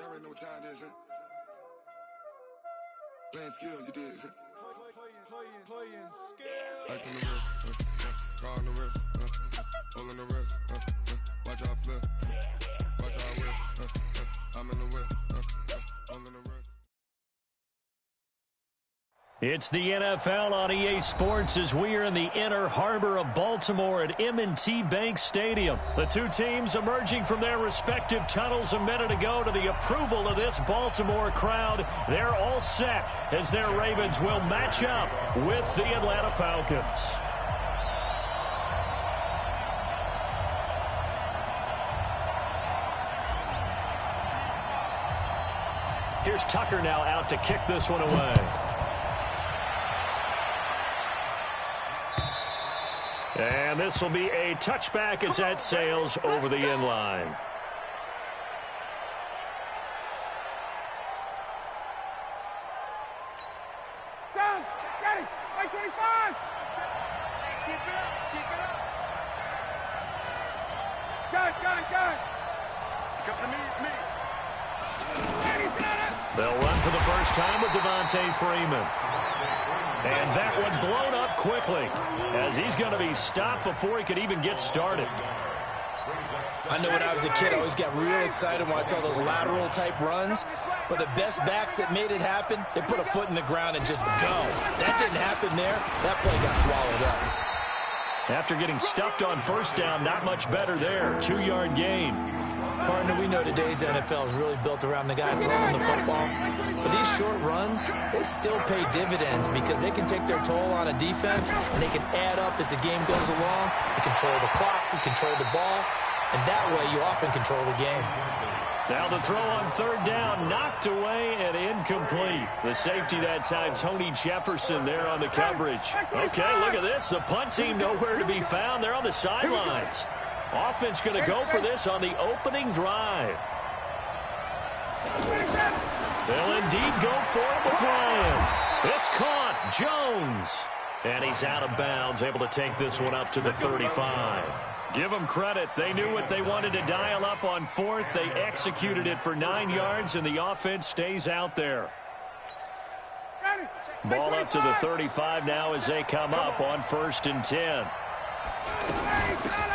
Y'all already know what time it is, huh? Playing skills, you did. Playing skills. Ice on the wrist, car on the wrist, hole in the wrist, watch out flip, watch out whip, I'm in the whip, hole in the wrist. It's the NFL on EA Sports as we are in the inner harbor of Baltimore at M&T Bank Stadium. The two teams emerging from their respective tunnels a minute ago to the approval of this Baltimore crowd. They're all set as their Ravens will match up with the Atlanta Falcons. Here's Tucker now out to kick this one away. And this will be a touchback as that sails over the end line. Down, ready, 25. Keep it up. Got it. Come to me, it's me. They'll run for the first time with Devontae Freeman. And that one blown up quickly as he's going to be stopped before he could even get started. I know when I was a kid, I always got real excited when I saw those lateral type runs. But the best backs that made it happen, they put a foot in the ground and just go. That didn't happen there. That play got swallowed up. After getting stuffed on first down, not much better there. 2-yard gain. Partner, we know today's NFL is really built around the guy throwing the football. But these short runs, they still pay dividends because they can take their toll on a defense and they can add up as the game goes along. You control the clock, you control the ball, and that way you often control the game. Now the throw on third down, knocked away and incomplete. The safety that time, Tony Jefferson there on the coverage. Okay, look at this. The punt team nowhere to be found. They're on the sidelines. Offense going to go for this on the opening drive. They'll indeed go for it with Ryan. It's caught. Jones. And he's out of bounds, able to take this one up to the 35. Give them credit. They knew what they wanted to dial up on fourth. They executed it for 9 yards, and the offense stays out there. Ball up to the 35 now as they come up on 1st and 10.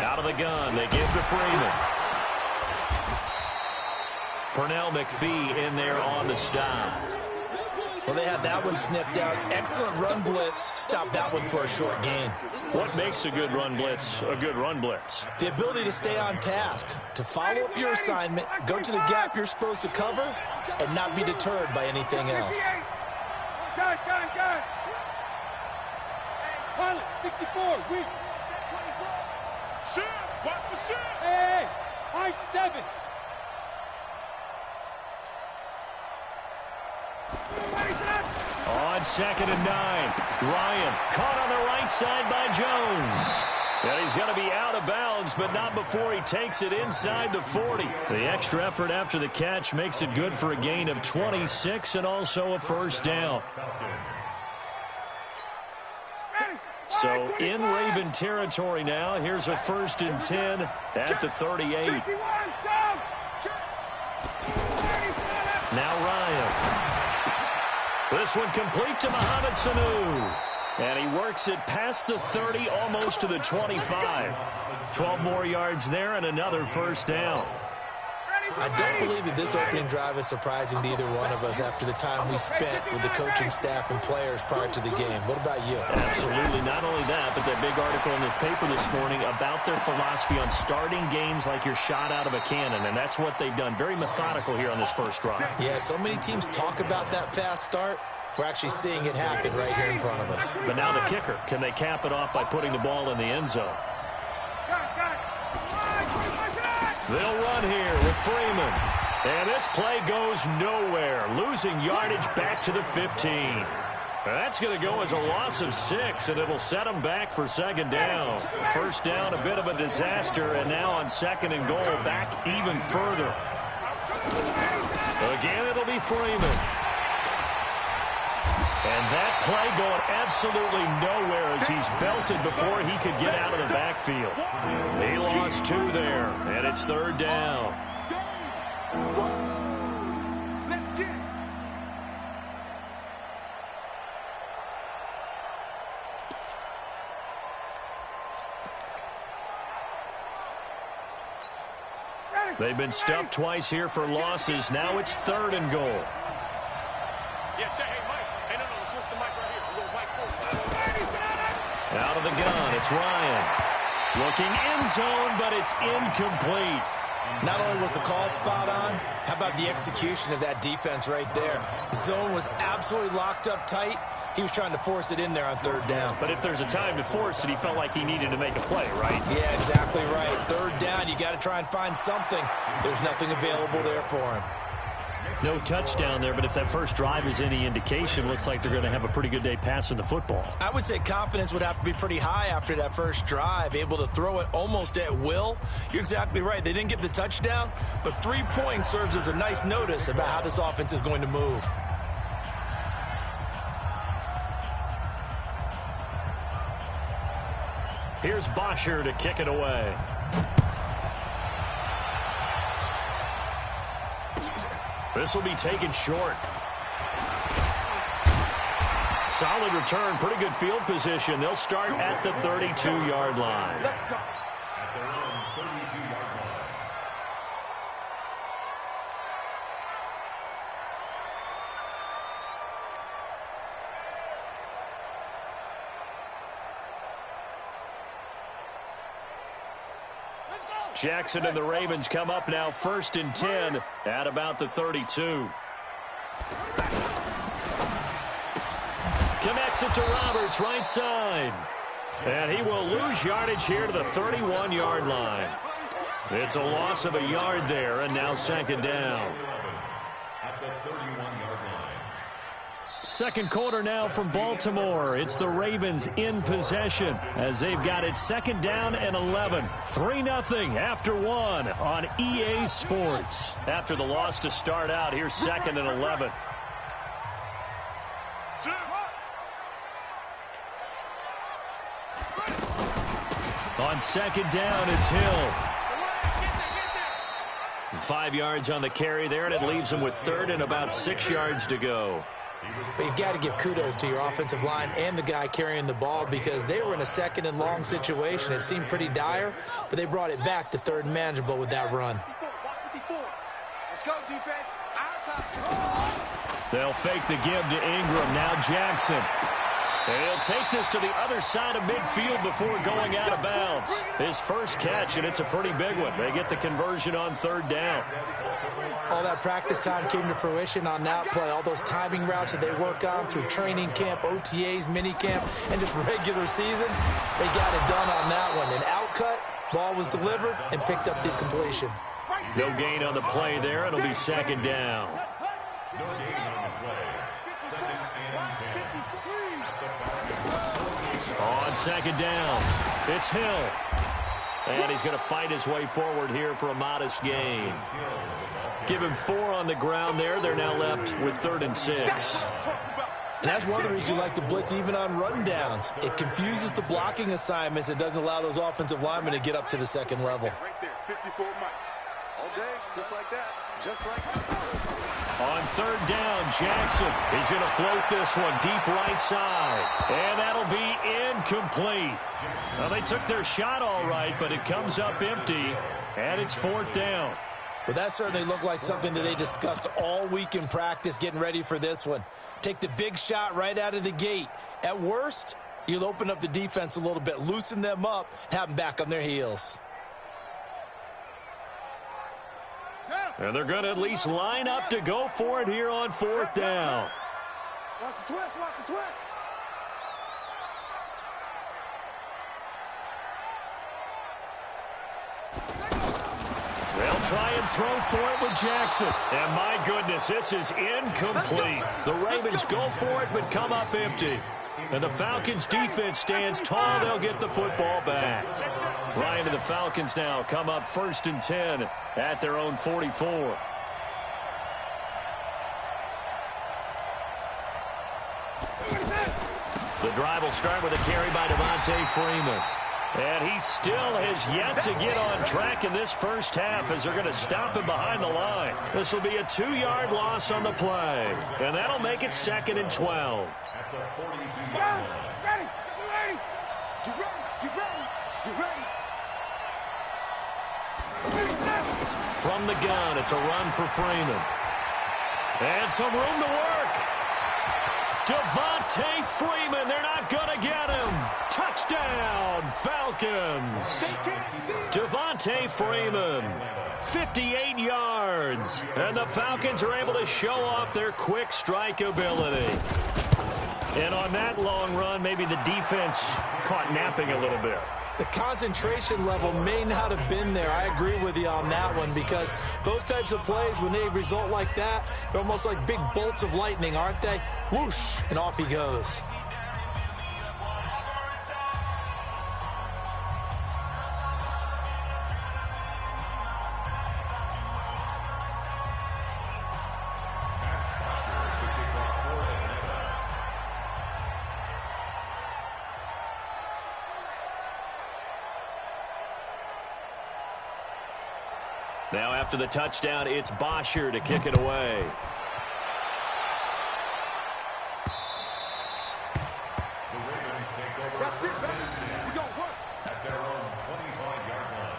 Out of the gun, they give to Freeman. Pernell McPhee in there on the stop. Well, they had that one sniffed out. Excellent run blitz. Stop that one for a short gain. What makes a good run blitz a good run blitz? The ability to stay on task, to follow up your assignment, go to the gap you're supposed to cover, and not be deterred by anything else. Got it. Pilot, 64, weak. Shit, watch the shit. Hey, high 7. On 2nd and 9, Ryan caught on the right side by Jones. And he's going to be out of bounds, but not before he takes it inside the 40. The extra effort after the catch makes it good for a gain of 26 and also a first down. So in Raven territory now. Here's a 1st and 10 at the 38. Now Ryan. This one complete to Mohamed Sanu. And he works it past the 30, almost to the 25. 12 more yards there and another first down. I don't believe that this opening drive is surprising to either one of us after the time we spent with the coaching staff and players prior to the game. What about you? Absolutely. Not only that, but that big article in the paper this morning about their philosophy on starting games like you're shot out of a cannon, and that's what they've done. Very methodical here on this first drive. Yeah, so many teams talk about that fast start. We're actually seeing it happen right here in front of us. But now the kicker. Can they cap it off by putting the ball in the end zone? They'll run here with Freeman. And this play goes nowhere. Losing yardage back to the 15. That's going to go as a loss of 6, and it'll set them back for 2nd down. First down, a bit of a disaster, and now on 2nd and goal, back even further. Again, it'll be Freeman. And that play going absolutely nowhere as he's belted before he could get out of the backfield. He lost 2 there, and it's 3rd down. They've been stuffed twice here for losses. Now it's 3rd and goal. Yeah, check. Hey, Mike. Hey, no, switch the mic right here. A little mic forward. Out of the gun, it's Ryan. Looking end zone, but it's incomplete. Not only was the call spot on, how about the execution of that defense right there? The zone was absolutely locked up tight. He was trying to force it in there on 3rd down. But if there's a time to force it, he felt like he needed to make a play, right? Yeah, exactly right. 3rd down, you got to try and find something. There's nothing available there for him. No touchdown there, but if that first drive is any indication, looks like they're going to have a pretty good day passing the football. I would say confidence would have to be pretty high after that first drive, able to throw it almost at will. You're exactly right. They didn't get the touchdown, but 3 points serves as a nice notice about how this offense is going to move. Here's Bosher to kick it away. This will be taken short. Solid return, pretty good field position. They'll start at the 32-yard line. Let's go. Jackson and the Ravens come up now 1st and 10 at about the 32. Connects it to Roberts, right side. And he will lose yardage here to the 31-yard line. It's a loss of a yard there, and now 2nd down. Second quarter now from Baltimore. It's the Ravens in possession as they've got it 2nd down and 11. 3-0 after 1 on EA Sports. After the loss to start out, here's 2nd and 11. On 2nd down, it's Hill. 5 yards on the carry there, and it leaves him with 3rd and about 6 yards to go. But you've got to give kudos to your offensive line and the guy carrying the ball because they were in a 2nd and long situation. It seemed pretty dire, but they brought it back to 3rd and manageable with that run. Let's go, defense. They'll fake the give to Ingram. Now Jackson. And he'll take this to the other side of midfield before going out of bounds. His first catch, and it's a pretty big one. They get the conversion on 3rd down. All that practice time came to fruition on that play. All those timing routes that they work on through training camp, OTAs, mini camp, and just regular season, they got it done on that one. An outcut, ball was delivered, and picked up the completion. No gain on the play there. It'll be 2nd down. No gain on the play. 2nd and 10. On 2nd down, it's Hill. And he's going to fight his way forward here for a modest gain. Give him 4 on the ground there. They're now left with 3rd and 6. And that's one of the reasons you like to blitz even on rundowns. It confuses the blocking assignments. It doesn't allow those offensive linemen to get up to the 2nd level. Right there, 54 Mike. All day, just like that. Just like that. On 3rd down, Jackson is going to float this one deep right side. And that'll be incomplete. Well, they took their shot all right, but it comes up empty. And it's 4th down. Well, that certainly looked like something that they discussed all week in practice getting ready for this one. Take the big shot right out of the gate. At worst, you'll open up the defense a little bit, loosen them up, and have them back on their heels. And they're going to at least line up to go for it here on 4th down. Watch the twist, watch the twist. They'll try and throw for it with Jackson. And my goodness, this is incomplete. The Ravens go for it, but come up empty. And the Falcons defense stands tall. They'll get the football back. Ryan and the Falcons now come up 1st and 10 at their own 44. The drive will start with a carry by Devontae Freeman. And he still has yet to get on track in this first half as they're going to stop him behind the line. This will be a 2-yard loss on the play. And that'll make it 2nd and 12. Ready, ready, get ready, get ready, get ready. From the gun, it's a run for Freeman. And some room to work. Devontae Freeman, they're not going to get him. Touchdown, Falcons. Devontae Freeman, 58 yards. And the Falcons are able to show off their quick strike ability. And on that long run, maybe the defense caught napping a little bit. The concentration level may not have been there. I agree with you on that one, because those types of plays, when they result like that, they're almost like big bolts of lightning, aren't they? Whoosh, and off he goes. Now after the touchdown, it's Bosher to kick it away. That's it, fellas. We got work. At their own 25-yard line.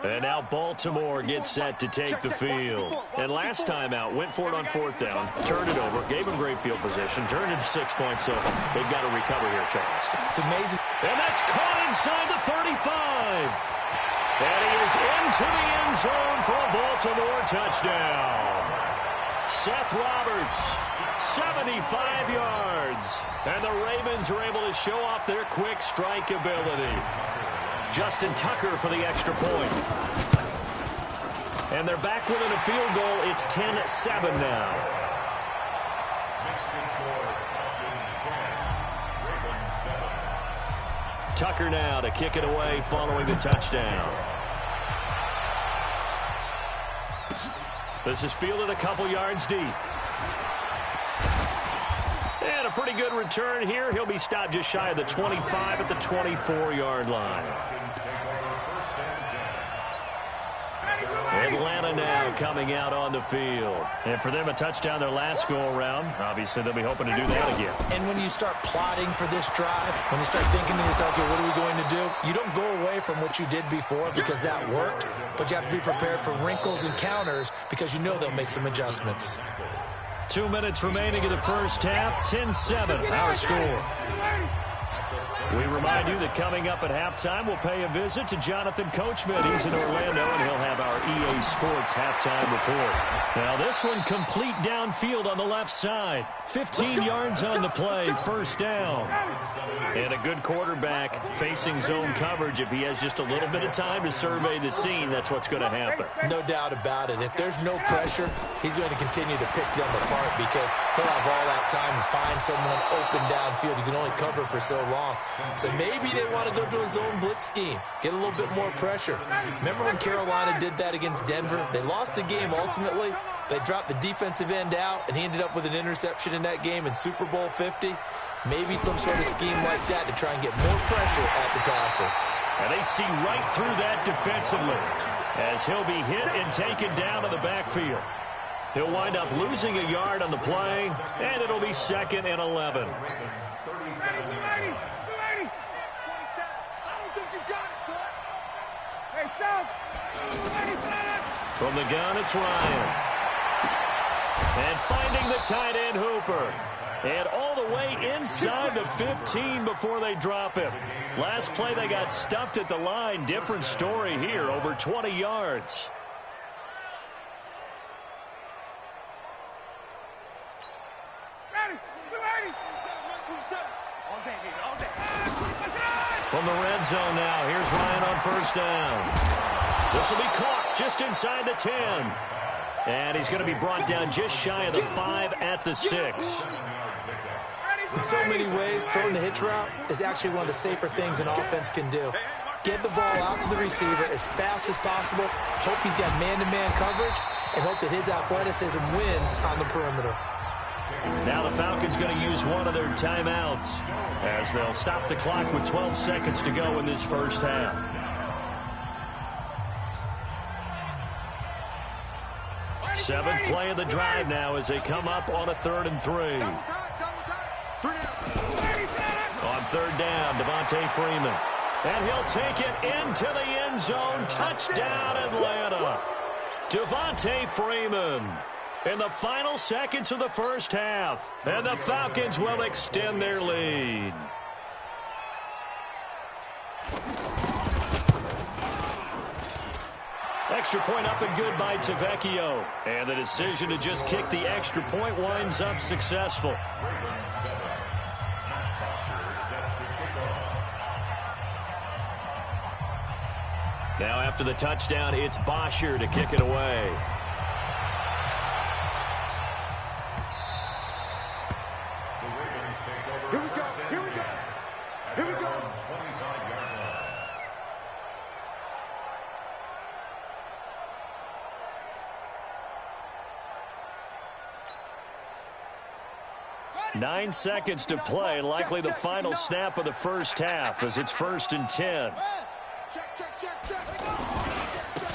And now Baltimore gets set to take the field. And last time out, went for it on fourth down, turned it over, gave him great field position, turned it to 6 points, so they've got to recover here, Charles. It's amazing. And that's caught inside the 35. And he is into the end zone for a Baltimore touchdown. Seth Roberts, 75 yards. And the Ravens are able to show off their quick strike ability. Justin Tucker for the extra point. And they're back within a field goal. It's 10-7 now. Tucker now to kick it away following the touchdown. This is fielded a couple yards deep. And a pretty good return here. He'll be stopped just shy of the 25 at the 24-yard line. Atlanta now coming out on the field. And for them, a touchdown their last go-around. Obviously, they'll be hoping to do that again. And when you start plotting for this drive, when you start thinking to yourself, okay, what are we going to do? You don't go away from what you did before because that worked, but you have to be prepared for wrinkles and counters because you know they'll make some adjustments. 2 minutes remaining in the first half. 10-7, our score. We remind you that coming up at halftime, we'll pay a visit to Jonathan Coachman. He's in Orlando, and he'll have our EA Sports halftime report. Now, this one complete downfield on the left side. 15 yards on the play, first down. And a good quarterback facing zone coverage. If he has just a little bit of time to survey the scene, that's what's going to happen. No doubt about it. If there's no pressure, he's going to continue to pick them apart because he'll have all that time to find someone open downfield. You can only cover for so long. So maybe they want to go to a zone blitz scheme, get a little bit more pressure. Remember when Carolina did that against Denver? They lost the game ultimately. They dropped the defensive end out, and he ended up with an interception in that game in Super Bowl 50. Maybe some sort of scheme like that to try and get more pressure at the passer. And they see right through that defensively as he'll be hit and taken down to the backfield. He'll wind up losing a yard on the play, and it'll be 2nd and 11. From the gun, it's Ryan. And finding the tight end, Hooper. And all the way inside the 15 before they drop him. Last play, they got stuffed at the line. Different story here, over 20 yards. from the red zone now. Here's Ryan on first down. This will be caught just inside the 10. And he's going to be brought down just shy of the 5 at the 6. In so many ways, throwing the hitch route is actually one of the safer things an offense can do. Get the ball out to the receiver as fast as possible, hope he's got man-to-man coverage, and hope that his athleticism wins on the perimeter. Now the Falcons going to use one of their timeouts as they'll stop the clock with 12 seconds to go in this first half. Seventh play of the drive now as they come up on a 3rd and 3. On 3rd down, Devontae Freeman. And he'll take it into the end zone. Touchdown, Atlanta. Devontae Freeman in the final seconds of the first half. And the Falcons will extend their lead. Extra point up and good by Tavecchio. And the decision to just kick the extra point winds up successful. Now after the touchdown, it's Bosher to kick it away. Here we go. Here we go. Here we go. 25-yard line. 9 seconds to play, likely the final snap of the first half as it's 1st and 10.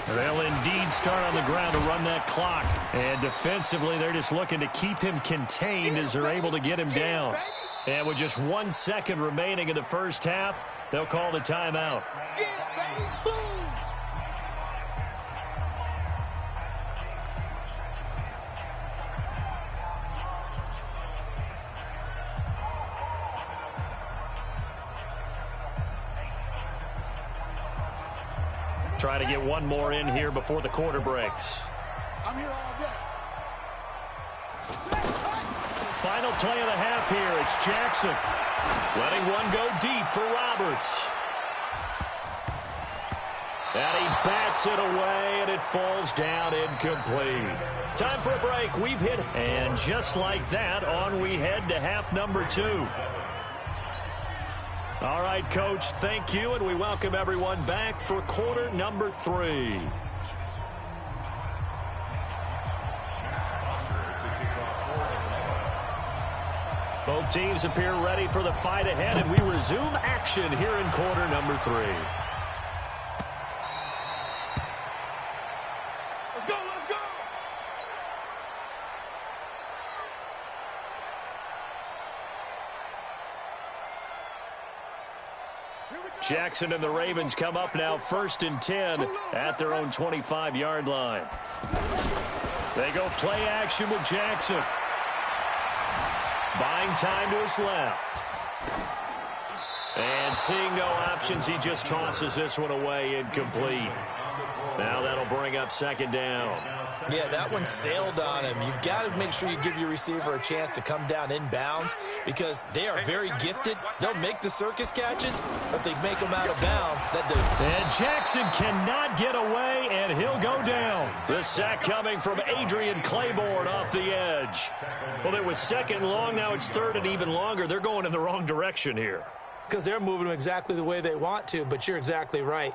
They'll indeed start on the ground to run that clock. And defensively, they're just looking to keep him contained as they're able to get him down. And with just 1 second remaining in the first half, they'll call the timeout. Try to get one more in here before the quarter breaks. I'm here all day. Final play of the half here. It's Jackson. Letting one go deep for Roberts. And he bats it away, and it falls down incomplete. Time for a break. We've hit. And just like that, on we head to half number 2. All right, Coach, thank you, and we welcome everyone back for quarter number 3. Both teams appear ready for the fight ahead, and we resume action here in quarter number 3. Let's go, let's go. Jackson and the Ravens come up now 1st and 10 at their own 25-yard line. They go play action with Jackson. Buying time to his left. And seeing no options, he just tosses this one away incomplete. Now that'll bring up 2nd down. Yeah, that one sailed on him. You've got to make sure you give your receiver a chance to come down inbounds because they are very gifted. They'll make the circus catches, but they make them out of bounds. And Jackson cannot get away, and he'll go down. The sack coming from Adrian Claiborne off the edge. Well, it was 2nd and long. Now it's 3rd and even longer. They're going in the wrong direction here. Because they're moving them exactly the way they want to, but you're exactly right.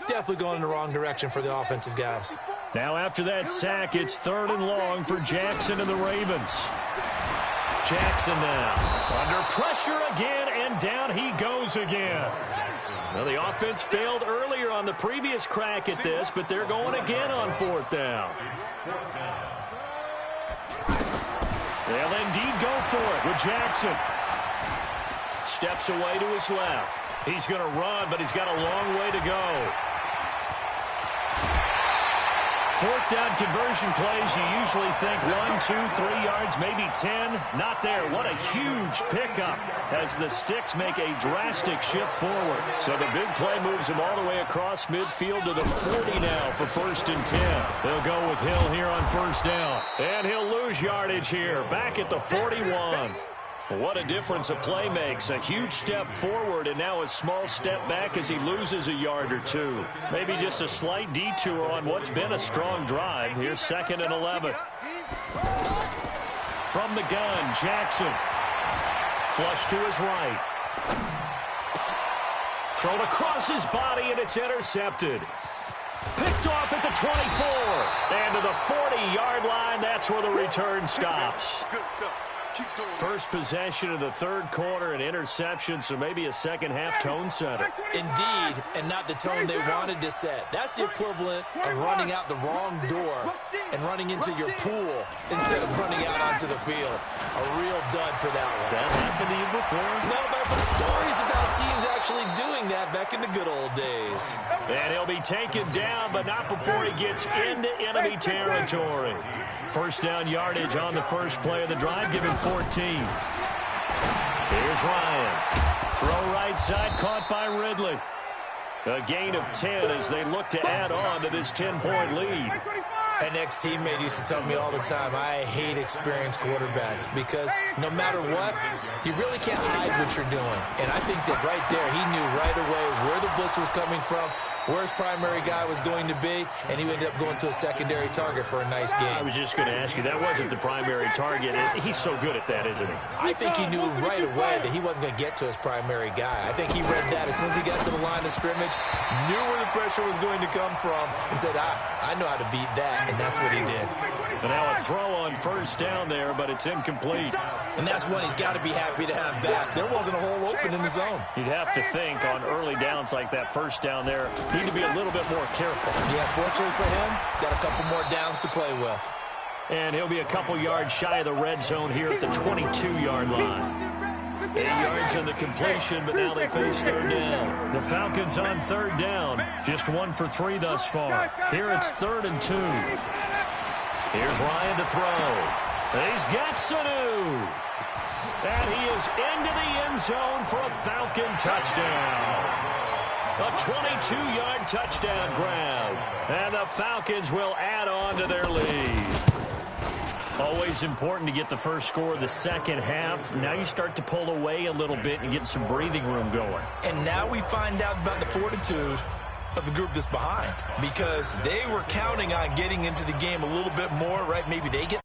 Definitely going in the wrong direction for the offensive guys. Now after that sack, it's 3rd and long for Jackson and the Ravens. Jackson now under pressure again, and down he goes again. Now the offense failed earlier on the previous crack at this, but they're going again on 4th down. They'll indeed go for it with Jackson. Steps away to his left. He's going to run, but he's got a long way to go. 4th down conversion plays, you usually think 1, 2, 3 yards, maybe 10. Not there. What a huge pickup as the Sticks make a drastic shift forward. So the big play moves him all the way across midfield to the 40 now for 1st and 10. They'll go with Hill here on 1st down. And he'll lose yardage here, back at the 41. What a difference a play makes. A huge step forward and now a small step back as he loses a yard or two. Maybe just a slight detour on what's been a strong drive. Here's 2nd and 11. From the gun, Jackson. Flush to his right. Thrown across his body, and it's intercepted. Picked off at the 24. And to the 40-yard line, that's where the return stops. Good stuff. First possession of the third quarter, an interception, so maybe a second-half tone setter. Indeed, and not the tone they wanted to set. That's the equivalent of running out the wrong door and running into your pool instead of running out onto the field. A real dud for that one. Has that happened to you before? No, but I've heard stories about teams actually doing that back in the good old days. And he'll be taken down, but not before he gets into enemy territory. First down yardage on the first play of the drive, giving 14. Here's Ryan. Throw right side, caught by Ridley. A gain of 10 as they look to add on to this 10-point lead. An ex-teammate used to tell me all the time, I hate experienced quarterbacks because no matter what, you really can't hide what you're doing. And I think that right there, he knew right away where the blitz was coming from, where his primary guy was going to be, and he ended up going to a secondary target for a nice game. I was just going to ask you, that wasn't the primary target. He's so good at that, isn't he? I think he knew right away that he wasn't going to get to his primary guy. I think he read that as soon as he got to the line of scrimmage, knew where the pressure was going to come from, and said, I know how to beat that, and that's what he did. And now a throw on first down there, but it's incomplete. And that's one he's got to be happy to have back. There wasn't a hole open in the zone. You'd have to think on early downs like that first down there, need to be a little bit more careful. Yeah, fortunately for him, got a couple more downs to play with. And he'll be a couple yards shy of the red zone here at the 22-yard line. 8 yards on the completion, but now they face third down. The Falcons on third down, just 1 for 3 thus far. Here it's 3rd and 2. Here's Ryan to throw. He's got Sanu. And he is into the end zone for a Falcon touchdown. A 22-yard touchdown grab. And the Falcons will add on to their lead. Always important to get the first score of the second half. Now you start to pull away a little bit and get some breathing room going. And now we find out about the fortitude of the group that's behind, because they were counting on getting into the game a little bit more, right? Maybe they get